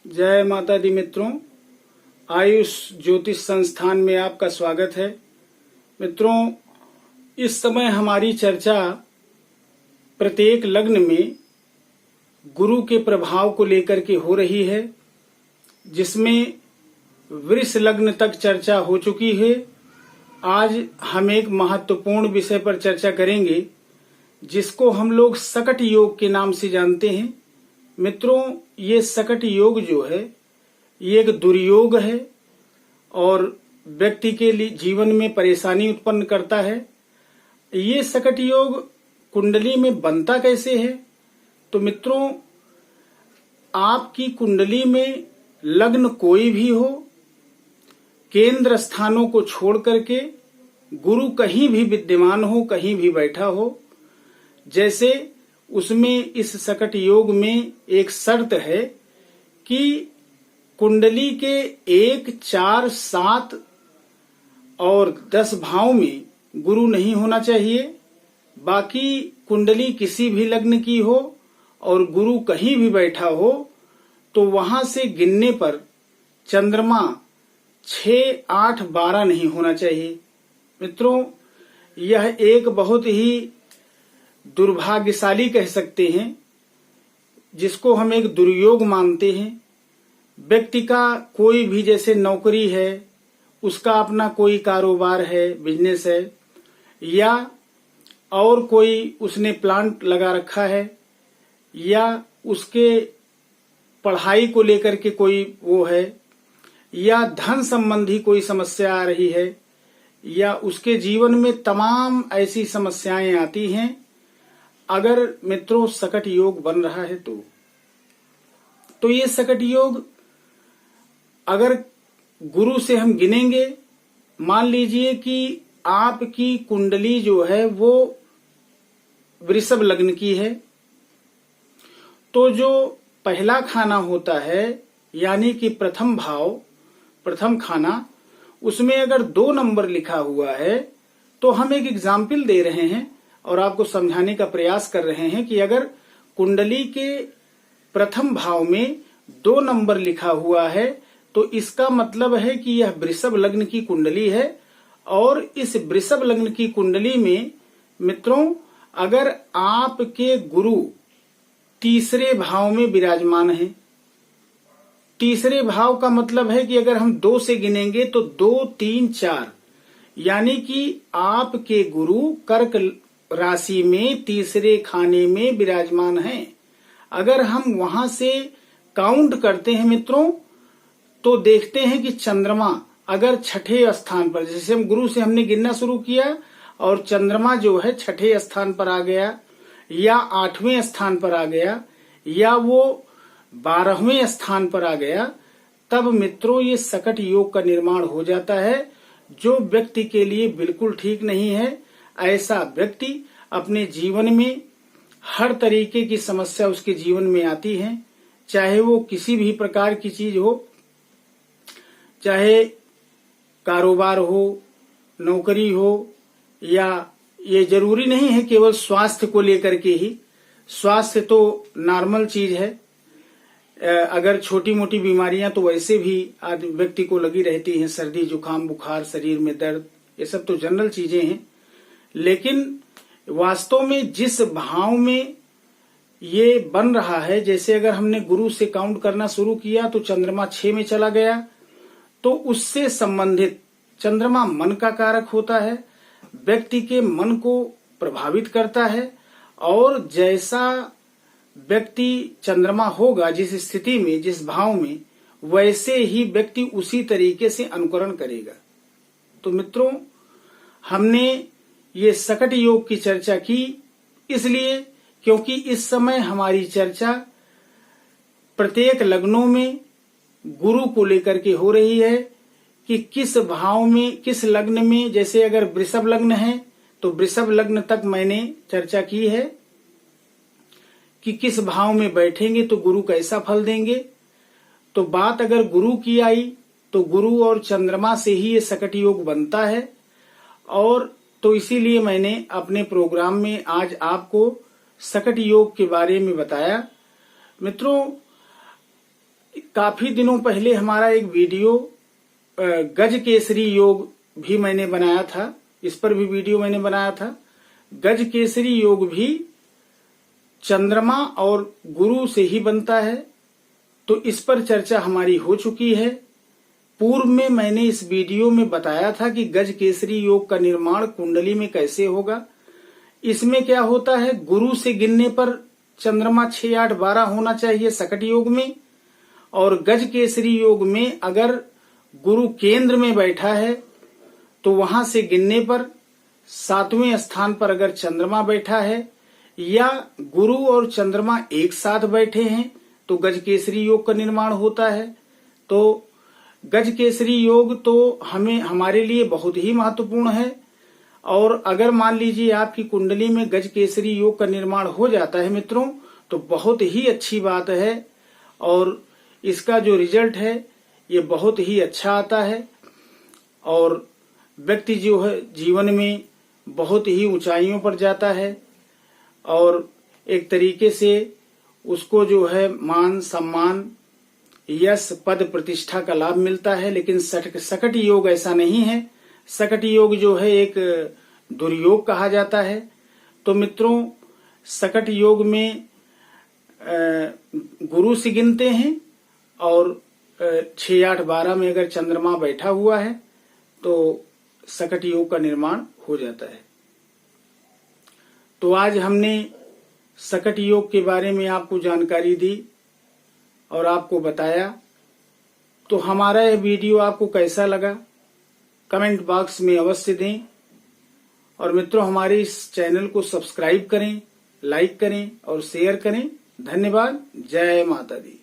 जय माता दी मित्रों, आयुष ज्योतिष संस्थान में आपका स्वागत है। मित्रों, इस समय हमारी चर्चा प्रत्येक लग्न में गुरु के प्रभाव को लेकर के हो रही है, जिसमें वृष लग्न तक चर्चा हो चुकी है। आज हम एक महत्वपूर्ण विषय पर चर्चा करेंगे, जिसको हम लोग सकट योग के नाम से जानते हैं। मित्रों, ये सकट योग जो है ये एक दुर्योग है और व्यक्ति के लिए जीवन में परेशानी उत्पन्न करता है। ये सकट योग कुंडली में बनता कैसे है? तो मित्रों, आपकी कुंडली में लग्न कोई भी हो, केंद्र स्थानों को छोड़ करके गुरु कहीं भी विद्यमान हो, कहीं भी बैठा हो, जैसे उसमें इस सकट योग में एक शर्त है कि कुंडली के 1, 4, 7 और 10 भाव में गुरु नहीं होना चाहिए। बाकी कुंडली किसी भी लग्न की हो और गुरु कहीं भी बैठा हो तो वहां से गिनने पर चंद्रमा 6, 8, 12 नहीं होना चाहिए। मित्रों, यह एक बहुत ही दुर्भाग्यशाली कह सकते हैं, जिसको हम एक दुर्योग मानते हैं। व्यक्ति का कोई भी, जैसे नौकरी है, उसका अपना कोई कारोबार है, बिजनेस है, या और कोई उसने प्लांट लगा रखा है, या उसके पढ़ाई को लेकर के कोई वो है, या धन संबंधी कोई समस्या आ रही है, या उसके जीवन में तमाम ऐसी समस्याएं आती हैं। अगर मित्रों सकट योग बन रहा है तो ये सकट योग अगर गुरु से हम गिनेंगे, मान लीजिए कि आपकी कुंडली जो है वो वृषभ लग्न की है, तो जो पहला खाना होता है यानी कि प्रथम भाव, प्रथम खाना, उसमें अगर 2 नंबर लिखा हुआ है तो हम एक एग्जाम्पल दे रहे हैं और आपको समझाने का प्रयास कर रहे हैं कि अगर कुंडली के प्रथम भाव में 2 नंबर लिखा हुआ है तो इसका मतलब है कि यह वृषभ लग्न की कुंडली है। और इस वृषभ लग्न की कुंडली में मित्रों, अगर आपके गुरु तीसरे भाव में विराजमान है, तीसरे भाव का मतलब है कि अगर हम 2 से गिनेंगे तो 2, 3, 4, यानी कि आपके गुरु कर्क राशि में तीसरे खाने में विराजमान हैं। अगर हम वहां से काउंट करते हैं मित्रों, तो देखते हैं कि चंद्रमा अगर छठे स्थान पर, जैसे हम गुरु से हमने गिनना शुरू किया और चंद्रमा जो है छठे स्थान पर आ गया, या 8वें स्थान पर आ गया, या वो 12वें स्थान पर आ गया, तब मित्रों ये सकट योग का निर्माण हो जाता है, जो व्यक्ति के लिए बिल्कुल ठीक नहीं है। ऐसा व्यक्ति अपने जीवन में हर तरीके की समस्या उसके जीवन में आती है, चाहे वो किसी भी प्रकार की चीज हो, चाहे कारोबार हो, नौकरी हो, या ये जरूरी नहीं है केवल स्वास्थ्य को लेकर के ही। स्वास्थ्य तो नॉर्मल चीज है, अगर छोटी मोटी बीमारियां तो वैसे भी व्यक्ति को लगी रहती हैं, सर्दी जुकाम बुखार, शरीर में दर्द, ये सब तो जनरल चीजें हैं। लेकिन वास्तव में जिस भाव में ये बन रहा है, जैसे अगर हमने गुरु से काउंट करना शुरू किया तो चंद्रमा 6 में चला गया, तो उससे संबंधित चंद्रमा मन का कारक होता है, व्यक्ति के मन को प्रभावित करता है, और जैसा व्यक्ति चंद्रमा होगा जिस स्थिति में, जिस भाव में, वैसे ही व्यक्ति उसी तरीके से अनुकरण करेगा। तो मित्रों, हमने ये सकट योग की चर्चा की इसलिए क्योंकि इस समय हमारी चर्चा प्रत्येक लग्नों में गुरु को लेकर के हो रही है कि किस भाव में, किस लग्न में, जैसे अगर वृषभ लग्न है तो वृषभ लग्न तक मैंने चर्चा की है कि किस भाव में बैठेंगे तो गुरु कैसा फल देंगे। तो बात अगर गुरु की आई तो गुरु और चंद्रमा से ही ये सकट योग बनता है, और तो इसीलिए मैंने अपने प्रोग्राम में आज आपको सकट योग के बारे में बताया। मित्रों, काफी दिनों पहले हमारा एक वीडियो गज केसरी योग भी मैंने बनाया था, इस पर भी वीडियो मैंने बनाया था। गज केसरी योग भी चंद्रमा और गुरु से ही बनता है, तो इस पर चर्चा हमारी हो चुकी है। पूर्व में मैंने इस वीडियो में बताया था कि गज केसरी योग का निर्माण कुंडली में कैसे होगा। इसमें क्या होता है, गुरु से गिनने पर चंद्रमा 6, 8, 12 होना चाहिए सकट योग में, और गज केसरी योग में अगर गुरु केंद्र में बैठा है तो वहां से गिनने पर 7वें स्थान पर अगर चंद्रमा बैठा है या गुरु और चंद्रमा एक साथ बैठे हैं तो गज केसरी योग का निर्माण होता है। तो गज केसरी योग तो हमारे लिए बहुत ही महत्वपूर्ण है, और अगर मान लीजिए आपकी कुंडली में गज केसरी योग का निर्माण हो जाता है मित्रों, तो बहुत ही अच्छी बात है, और इसका जो रिजल्ट है ये बहुत ही अच्छा आता है, और व्यक्ति जो है जीवन में बहुत ही ऊंचाइयों पर जाता है, और एक तरीके से उसको जो है मान सम्मान, यश, पद, प्रतिष्ठा का लाभ मिलता है। लेकिन सकट योग ऐसा नहीं है। सकट योग जो है एक दुर्योग कहा जाता है। तो मित्रों, सकट योग में गुरु से गिनते हैं, और 6, 8, 12 में अगर चंद्रमा बैठा हुआ है तो सकट योग का निर्माण हो जाता है। तो आज हमने सकट योग के बारे में आपको जानकारी दी और आपको बताया। तो हमारा यह वीडियो आपको कैसा लगा कमेंट बॉक्स में अवश्य दें, और मित्रों हमारे इस चैनल को सब्सक्राइब करें, लाइक करें और शेयर करें। धन्यवाद। जय माता दी।